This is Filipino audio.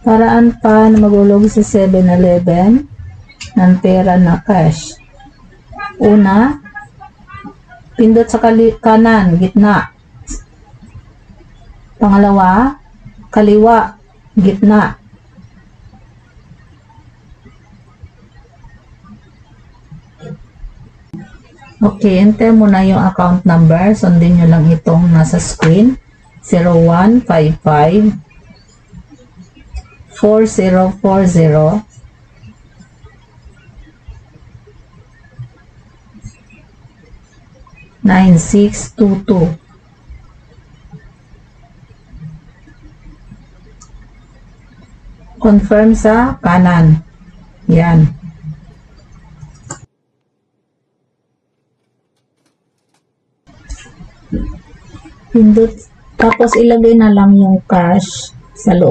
Paraan pa na maghulog sa 7-Eleven ng pera na cash. Una, pindot sa kanan, gitna. Pangalawa, kaliwa, gitna. Okay, enter mo na yung account number. Sundin nyo lang itong nasa screen. 0155 4040 9622. Confirm sa kanan. Yan. Pindot, tapos ilagay na lang yung cash sa loob.